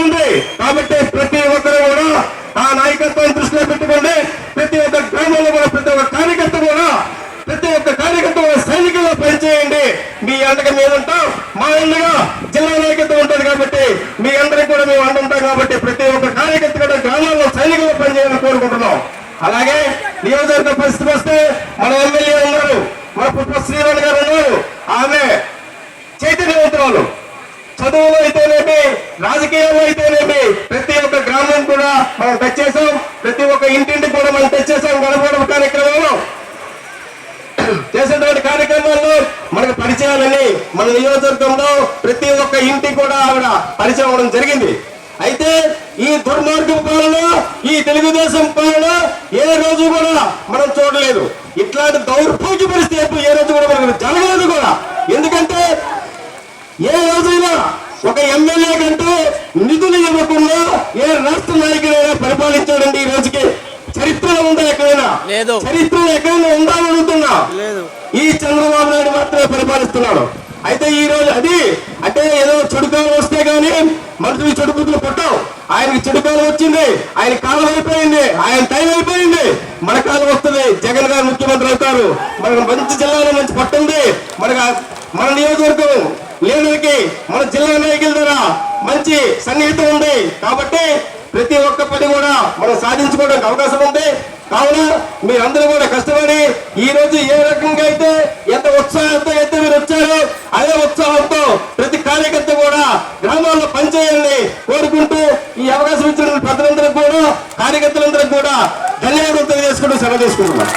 ఉంది. కాబట్టి ప్రతి ఒక్కరు కూడా ఆ నాయకత్వాన్ని దృష్టిలో పెట్టుకోండి. ప్రతి ఒక్క గ్రామంలో కూడా ప్రతి ఒక్క కార్యకర్త కూడా సైనికుల్లో పనిచేయండి. మీ అండగా మేము ఉంటాం, మా అండగా జిల్లా నాయకత్వం ఉంటుంది. కాబట్టి మీ అందరికి కూడా మేము అండుంటాం. కాబట్టి ప్రతి ఒక్క కార్యకర్త కూడా గ్రామాల్లో సైనికుల్లో పనిచేయాలని కోరుకుంటున్నాం. అలాగే నియోజకవర్గ పరిస్థితి వస్తే మన ఎమ్మెల్యే ఉన్నారు, మన పుష్ప శ్రీరాణి గారు ఉన్నారు. ఆమె చైతన్యవంతురాలు, చదువులో అయితేనేమి రాజకీయాల్లో అయితేనేమి ప్రతి ఒక్క గ్రామం కూడా మనం టచ్ చేసాం. ప్రతి ఒక్క ఇంటింటికి కూడా మనం టచ్ చేసాం. గడపడం కార్యక్రమంలో చేసేటువంటి కార్యక్రమాల్లో మనకు పరిచయాలని మన నియోజకవర్గంలో ప్రతి ఒక్క ఇంటికి కూడా ఆవిడ పరిచయం అవ్వడం జరిగింది. అయితే ఈ దుర్మార్గం పాలన, ఈ తెలుగుదేశం పాలన ఏ రోజు కూడా మనం చూడలేదు. ఇట్లాంటి దౌర్భాగ్య పరిస్థితి ఏ రోజు కూడా మనకు జరగలేదు కూడా. ఎందుకంటే ఏ రోజైనా ఒక ఎమ్మెల్యే కంటూ నిధులు ఇవ్వకుండా ఏ రాష్ట్ర నాయకుడైనా పరిపాలించాడండి ఈ రోజుకి? చరిత్రలో ఉందా ఎక్కడైనా? చరిత్రలో ఎక్కడైనా ఉందా అడుగుతున్నా. ఈ చంద్రబాబు నాయుడు మాత్రమే పరిపాలిస్తున్నాడు. అయితే ఈ రోజు అది అంటే ఏదో చెడుకాలం వస్తే గానీ మనుషులు చెడుపుతులు పుట్టాం. ఆయనకి చెడుకాలం వచ్చింది, ఆయన కాలం అయిపోయింది, ఆయన టైం అయిపోయింది. మన కాలం వస్తుంది, జగన్ గారు ముఖ్యమంత్రి అవుతారు. మనకు మంచి జిల్లాలో మంచి పట్టుంది. మన నియోజకవర్గం లీడర్కి మన జిల్లా నాయకుల ద్వారా మంచి సన్నిహితం ఉంది. కాబట్టి ప్రతి ఒక్క పని కూడా మనం సాధించుకోవడానికి అవకాశం ఉంది. కావున మీరందరూ కూడా కష్టపడి ఈ రోజు ఏ రకంగా అయితే ఎంత ఉత్సాహంతో అయితే మీరు వచ్చారో అదే ఉత్సాహంతో ప్రతి కార్యకర్త కూడా గ్రామాల్లో పనిచేయాలని కోరుకుంటూ ఈ అవకాశం ఇచ్చిన ప్రజలందరికీ కూడా కార్యకర్తలందరికీ కూడా ధన్యవాదాలు తెలియజేసుకుంటూ సెలవు తీసుకుంటున్నాం.